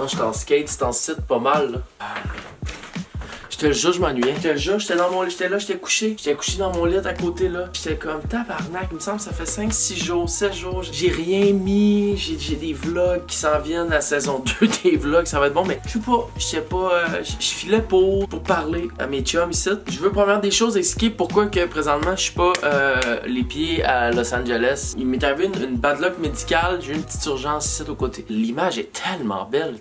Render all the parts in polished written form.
Non, j'étais en skate, c'était en site pas mal, là. Je te le jure, je m'ennuyais. Je te le jure, j'étais dans mon lit, j'étais là, j'étais couché dans mon lit à côté là. J'étais comme tabarnak, il me semble que ça fait 5-6 jours, 7 jours. J'ai rien mis, j'ai des vlogs qui s'en viennent, la saison 2 des vlogs, ça va être bon, mais je sais pas, je filais pour parler à mes chums ici. Je veux première des choses expliquer pourquoi que présentement je suis pas les pieds à Los Angeles. Il m'est arrivé une bad luck médicale, j'ai eu une petite urgence ici au côté. L'image est tellement belle,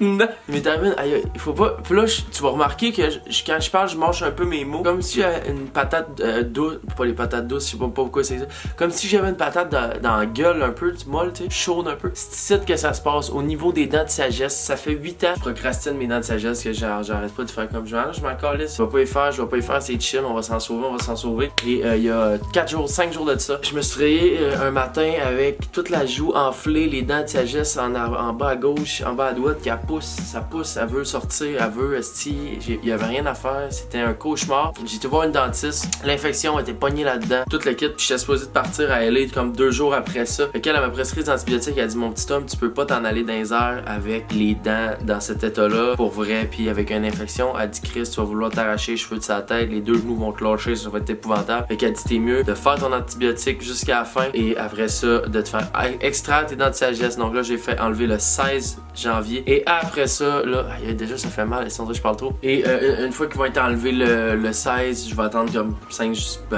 il m'est arrivé il faut pas. Puis là, tu vas remarquer que quand je parle, je mange un peu mes mots. Comme si j'avais une patate douce. Pas les patates douces, je sais pas pourquoi c'est ça. Comme si j'avais une patate dans la gueule un peu, molle, tu sais, chaude un peu. C'est ici que ça se passe. Au niveau des dents de sagesse, ça fait 8 ans que je procrastine mes dents de sagesse, que j'arrête pas de faire comme je m'en calisse. Je vais pas y faire, c'est chill, on va s'en sauver. Et il y a 5 jours de ça, je me suis réveillé un matin avec toute la joue enflée, les dents de sagesse en bas à gauche, en bas à droite, qui ça pousse, elle veut sortir, elle veut il y avait rien à faire, c'était un cauchemar. J'ai été voir une dentiste, l'infection était pognée là-dedans, tout le kit, puis j'étais supposé de partir à LA comme 2 jours après ça. Fait qu'elle m'a prescrit des antibiotiques, elle a dit mon petit homme, tu peux pas t'en aller dans les airs avec les dents dans cet état-là, pour vrai, puis avec une infection, elle dit Chris, tu vas vouloir t'arracher les cheveux de sa tête, les 2 genoux vont te lâcher, ça va être épouvantable. Fait qu'elle dit t'es mieux de faire ton antibiotique jusqu'à la fin et après ça, de te faire extraire tes dents de sagesse. Donc là, j'ai fait enlever le 16 janvier et après ça, là, déjà ça fait mal, sans que je parle trop. Et une fois qu'ils vont être enlevés le 16, je vais attendre comme 5,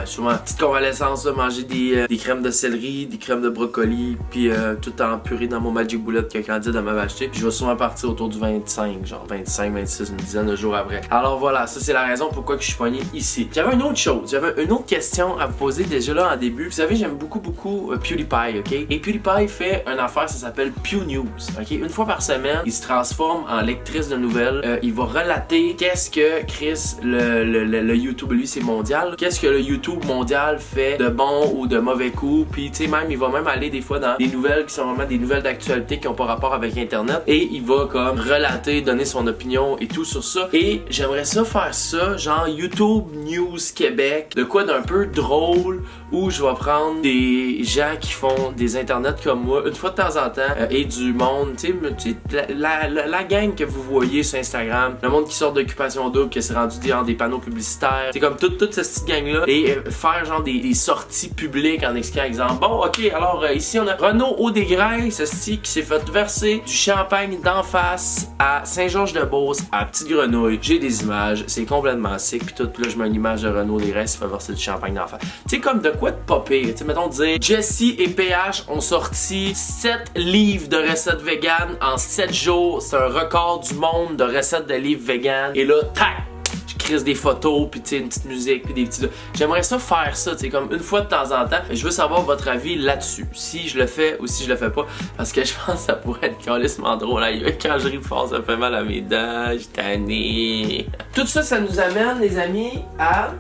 souvent petite convalescence, là, manger des crèmes de céleri, des crèmes de brocoli, puis tout en purée dans mon Magic Bullet que Candide m'avait acheté. Je vais souvent partir autour du 25, genre 25, 26, une dizaine de jours après. Alors voilà, ça c'est la raison pourquoi que je suis pogné ici. J'avais une autre chose, j'avais une autre question à vous poser déjà là en début. Vous savez, j'aime beaucoup PewDiePie, ok? Et PewDiePie fait une affaire, ça s'appelle Pew News, ok? Une fois par semaine, il se transforme en lectrice de nouvelles. Il va relater qu'est-ce que Chris, le YouTube, lui c'est mondial, qu'est-ce que le YouTube mondial fait de bon ou de mauvais coups. Puis tu sais, même il va même aller des fois dans des nouvelles qui sont vraiment des nouvelles d'actualité qui ont pas rapport avec internet et il va comme relater, donner son opinion et tout sur ça. Et j'aimerais ça faire ça, genre YouTube News Québec, de quoi d'un peu drôle, où je vais prendre des gens qui font des internets comme moi une fois de temps en temps et du monde, tu sais, la gang que vous voyez sur Instagram, le monde qui sort d'Occupation Double, qui s'est rendu dans des panneaux publicitaires, c'est comme toute cette petite gang-là, et faire genre des sorties publiques en expliquant, exemple, bon, ok, alors ici on a Renaud Audesgrailles, ceci qui s'est fait verser du champagne d'en face à Saint-Georges-de-Beauce, à Petite Grenouille. J'ai des images, c'est complètement sick, puis tout, puis là je mets une image de Renaud Audesgrailles qui se fait verser du champagne d'en face. Tu sais, comme de quoi de pas pire, tu sais, mettons dire, Jessie et PH ont sorti 7 livres de recettes véganes en 7 jours, c'est un record du monde de recettes de livres véganes, et là, tac! Je crisse des photos, puis tu sais, une petite musique, puis des petits... J'aimerais ça faire ça, tu sais, comme une fois de temps en temps. Je veux savoir votre avis là-dessus. Si je le fais ou si je le fais pas. Parce que je pense que ça pourrait être calissement drôle. Là. Quand je ris fort, ça fait mal à mes dents. Je suis tanné. Tout ça, ça nous amène, les amis, à...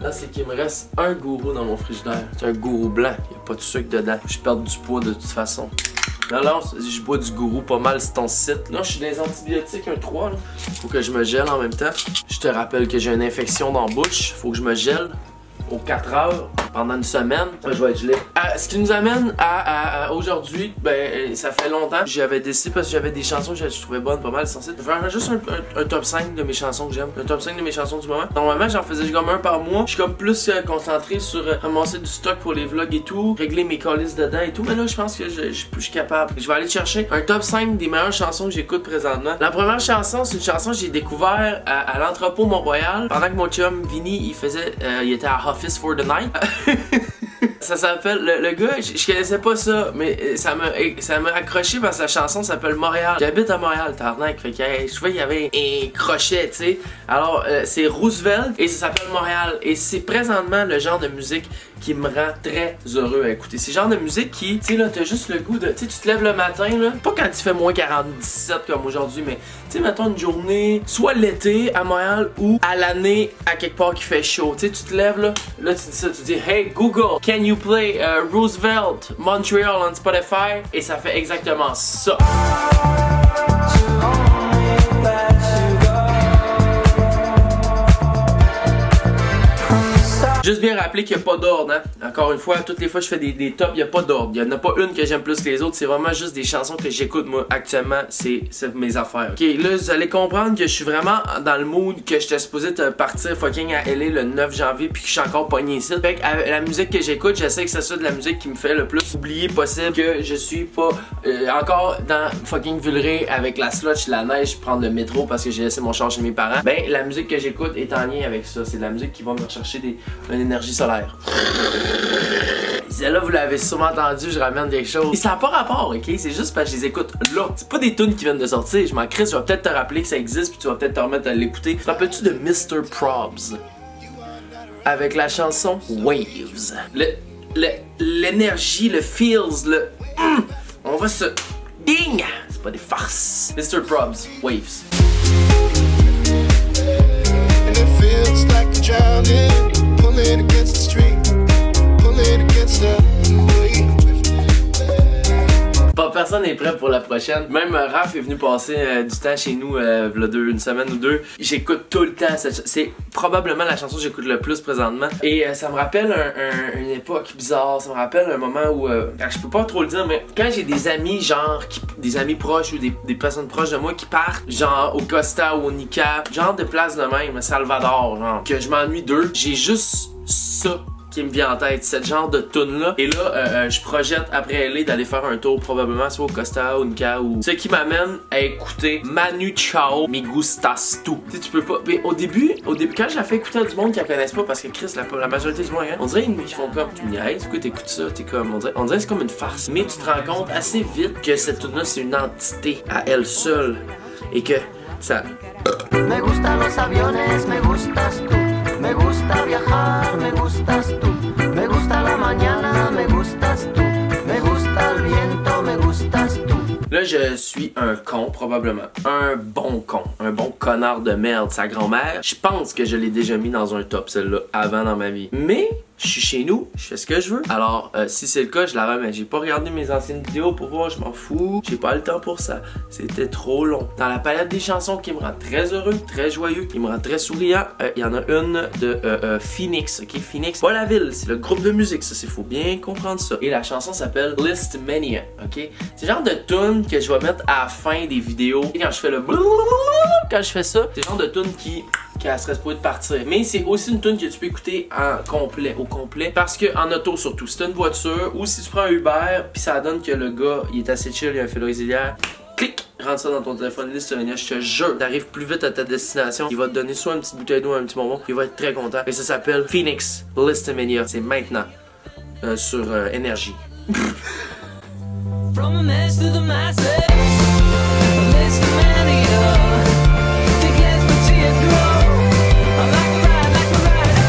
Là, c'est qu'il me reste un gourou dans mon frigidaire. C'est un gourou blanc. Il n'y a pas de sucre dedans. Je perds du poids de toute façon. Non, je bois du gourou pas mal, c'est ton site. Là, je suis dans les antibiotiques, un 3. Là. Faut que je me gèle en même temps. Je te rappelle que j'ai une infection dans la bouche. Faut que je me gèle aux 4 heures pendant une semaine. Je vais être gelé. Ce qui nous amène à aujourd'hui, ben ça fait longtemps. J'avais décidé parce que j'avais des chansons que je trouvais bonnes, pas mal sensées. Je vais faire juste un top 5 de mes chansons que j'aime. Un top 5 de mes chansons du moment. Normalement, j'en faisais comme un par mois. Je suis comme plus concentré sur ramasser du stock pour les vlogs et tout, régler mes calices dedans et tout. Mais là, je pense que je suis capable. Je vais aller chercher un top 5 des meilleures chansons que j'écoute présentement. La première chanson, c'est une chanson que j'ai découvert à l'entrepôt Mont-Royal. Pendant que mon chum Vinny, il était à Office for the Night. Ça s'appelle, le gars, je connaissais pas ça, mais ça m'a accroché parce que la chanson s'appelle Montréal. J'habite à Montréal, tarnac, fait que je trouvais qu'il y avait un crochet, tu sais. Alors, c'est Roosevelt et ça s'appelle Montréal. Et c'est présentement le genre de musique qui me rend très heureux à écouter. C'est le genre de musique qui, tu sais, là, t'as juste le goût de, tu sais, tu te lèves le matin, là, pas quand il fait moins 47 comme aujourd'hui, mais, tu sais, mettons une journée, soit l'été à Montréal ou à l'année à quelque part qui fait chaud. Tu sais, tu te lèves, là, tu dis ça, tu dis, hey Google, can you play Roosevelt, Montreal on Spotify? Et ça fait exactement ça. Juste bien rappeler qu'il n'y a pas d'ordre, hein. Encore une fois, toutes les fois que je fais des tops, il n'y a pas d'ordre. Il n'y en a pas une que j'aime plus que les autres. C'est vraiment juste des chansons que j'écoute moi actuellement. C'est mes affaires. Ok, là, vous allez comprendre que je suis vraiment dans le mood que j'étais supposé de partir fucking à LA le 9 janvier puis que je suis encore pogné ici. Fait que la musique que j'écoute, j'essaie que ça soit de la musique qui me fait le plus oublier possible, que je suis pas encore dans fucking Villeray avec la slush, la neige, prendre le métro parce que j'ai laissé mon char chez mes parents. Ben, la musique que j'écoute est en lien avec ça. C'est de la musique qui va me rechercher une énergie solaire. Celle-là, vous l'avez sûrement entendu, je ramène quelque chose. Et ça n'a pas rapport, ok? C'est juste parce que je les écoute là. C'est pas des tunes qui viennent de sortir. Je m'en crisse, je vais peut-être te rappeler que ça existe, puis tu vas peut-être te remettre à l'écouter. Te rappelles-tu de Mr. Probs? Avec la chanson Waves. L'énergie, le feels, on va se... Ding! C'est pas des farces. Mr. Probs, Waves. And it feels like I'm drowning, pulling against the stream, pulling against the wave. Pas personne n'est prêt pour la prochaine. Même Raph est venu passer du temps chez nous une semaine ou deux. J'écoute tout le temps. C'est probablement la chanson que j'écoute le plus présentement. Et ça me rappelle une époque bizarre. Ça me rappelle un moment où je peux pas trop le dire, mais quand j'ai des amis genre des amis proches ou des personnes proches de moi qui partent genre au Costa ou au Nika, genre de place de même, Salvador, genre que je m'ennuie d'eux, j'ai juste ça qui me vient en tête, cette genre de tune là. Et là, je projette après LA d'aller faire un tour probablement soit au Costa ou Nika ou... Ce qui m'amène à écouter Manu Chao, Me Gustas Tu. Tu sais, tu peux pas... Mais au début, quand je la fais écouter à du monde qui la connaissent pas, parce que Chris, la majorité du monde, hein, on dirait ils font comme... Tu me dis, hey, écoute, t'écoutes ça, t'es comme... On dirait c'est comme une farce. Mais tu te rends compte assez vite que cette tune là, c'est une entité à elle seule. Et que ça... Me gustan los aviones, me gustas tú. Me gusta viajar, me gustas tú. Me gusta la mañana, me gustas tú. Me gusta el viento, me gustas tú. Là, je suis un con, probablement. Un bon con. Un bon connard de merde. Sa grand-mère, je pense que je l'ai déjà mis dans un top, celle-là, avant dans ma vie. Mais... je suis chez nous, je fais ce que je veux. Alors, si c'est le cas, je la remets. J'ai pas regardé mes anciennes vidéos pour voir, je m'en fous. J'ai pas le temps pour ça. C'était trop long. Dans la palette des chansons qui me rend très heureux, très joyeux, qui me rend très souriant, il y en a une de Phoenix, ok? Phoenix, pas la ville, c'est le groupe de musique, ça, c'est faut bien comprendre ça. Et la chanson s'appelle Listmania, ok? C'est le genre de tune que je vais mettre à la fin des vidéos. Et quand je fais le quand je fais ça, c'est le genre de tune qui serait supposée de partir. Mais c'est aussi une tune que tu peux écouter en complet, au complet, parce que en auto surtout, si t'as une voiture ou si tu prends un Uber, puis ça donne que le gars, il est assez chill, il a un fil auxiliaire, clic, rentre ça dans ton téléphone, Listmania, je te jure, t'arrives plus vite à ta destination, il va te donner soit une petite bouteille d'eau, un petit bonbon, il va être très content. Et ça s'appelle Phoenix Listmania, c'est maintenant sur Énergie. From a mess to the masses, Listmania, to get the tear grow. I'm like a ride,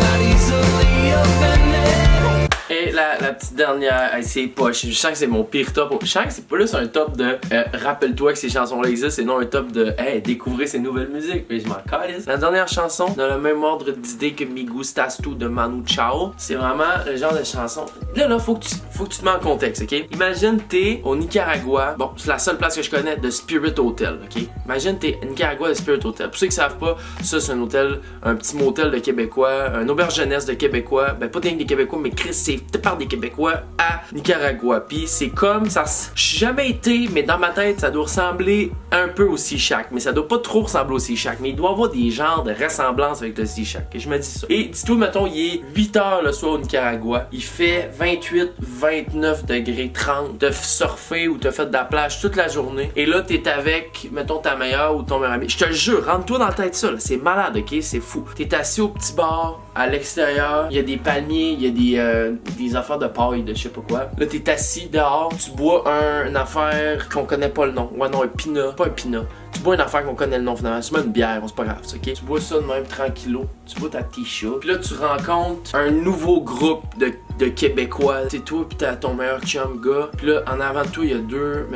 not easily offended. Et la petite dernière, c'est pas, je sens que c'est mon pire top. Je sens que c'est plus un top de rappelle-toi que ces chansons-là existent et non un top de hey, découvrez ces nouvelles musiques. Mais je m'en calisse. La dernière chanson, dans le même ordre d'idée que Me Gustas Tu de Manu Chao, c'est vraiment le genre de chanson. Là, faut que tu te mets en contexte, ok? Imagine t'es au Nicaragua. Bon, c'est la seule place que je connais de Spirit Hotel, ok? Imagine t'es au Nicaragua de Spirit Hotel. Pour ceux qui savent pas, ça c'est un hôtel, un petit motel de Québécois, un auberge jeunesse de Québécois. Ben pas des Québécois, mais Chris, c'est par des Québécois à Nicaragua. Puis c'est comme ça. J'ai jamais été, mais dans ma tête, ça doit ressembler un peu au Sea Shack. Mais ça doit pas trop ressembler au Sea Shack. Mais il doit y avoir des genres de ressemblance avec le Sea Shack. Et je me dis ça. Et dis-toi, mettons, il est 8h le soir au Nicaragua. Il fait 28, 29 degrés, 30. T'as surfé ou t'as fait de la plage toute la journée. Et là, t'es avec, mettons, ta meilleure ou ton meilleur ami. Je te jure, rentre-toi dans la tête ça. C'est malade, ok? C'est fou. T'es assis au petit bar, à l'extérieur. Il y a des palmiers, il y a des affaires de paille, de je sais pas quoi. Là, t'es assis dehors. Tu bois une affaire qu'on connaît pas le nom. Ouais, non, un pinot. Pas un pinot. Tu bois une affaire qu'on connaît le nom finalement. C'est une bière, c'est pas grave, ok? Tu bois ça de même tranquillo. Tu bois ta t-shirt. Puis là, tu rencontres un nouveau groupe de Québécois. C'est toi pis t'as ton meilleur chum gars. Puis là, en avant de toi, il y a deux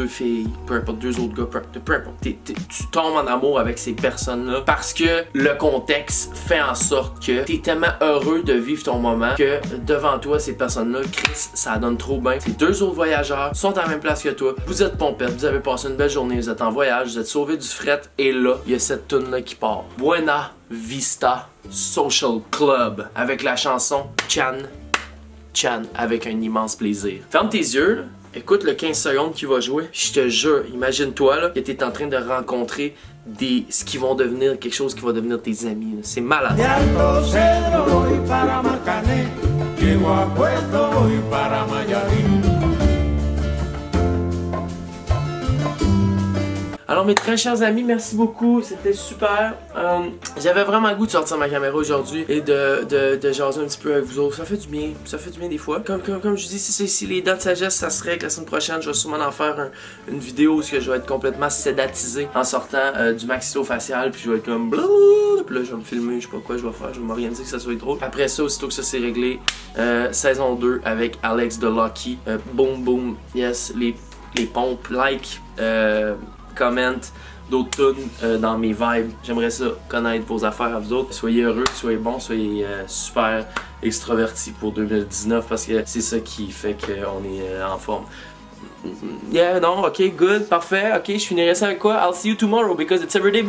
filles. Peu importe, deux autres gars. Peu importe. Tu tombes en amour avec ces personnes-là. Parce que le contexte fait en sorte que t'es tellement heureux de vivre ton moment que devant toi, ces personnes-là, Chris, ça donne trop bien. Ces deux autres voyageurs sont à la même place que toi. Vous êtes pompettes, vous avez passé une belle journée, vous êtes en voyage. voyage, vous êtes sauvé du fret, et là, il y a cette tune-là qui part. Buena Vista Social Club, avec la chanson Chan, Chan, avec un immense plaisir. Ferme tes yeux, là. Écoute le 15 secondes qui va jouer. Je te jure, imagine-toi là, que tu es en train de rencontrer ce qui vont devenir quelque chose qui va devenir tes amis. Là. C'est malade. De Alto Cedro voy para Marcané, llego a Puerto voy para Mayarín. Alors mes très chers amis, merci beaucoup, c'était super. J'avais vraiment le goût de sortir ma caméra aujourd'hui et de jaser un petit peu avec vous autres. Ça fait du bien des fois. Comme je dis, si les dents de sagesse, ça serait que la semaine prochaine, je vais sûrement en faire une vidéo où je vais être complètement sédatisé en sortant du maxillofacial, puis je vais être comme blablabla, puis là je vais me filmer, je sais pas quoi je vais faire, je vais m'organiser que ça soit drôle. Après ça, aussitôt que ça c'est réglé, saison 2 avec Alex de Lucky, boom boom, yes, les pompes, like, comment, d'autres tunes dans mes vibes. J'aimerais ça connaître vos affaires à vous autres. Soyez heureux, soyez bons, soyez super extravertis pour 2019 parce que c'est ça qui fait qu'on est en forme. Yeah, non, ok, good, parfait, ok, je finirai ça avec quoi? I'll see you tomorrow because it's everyday.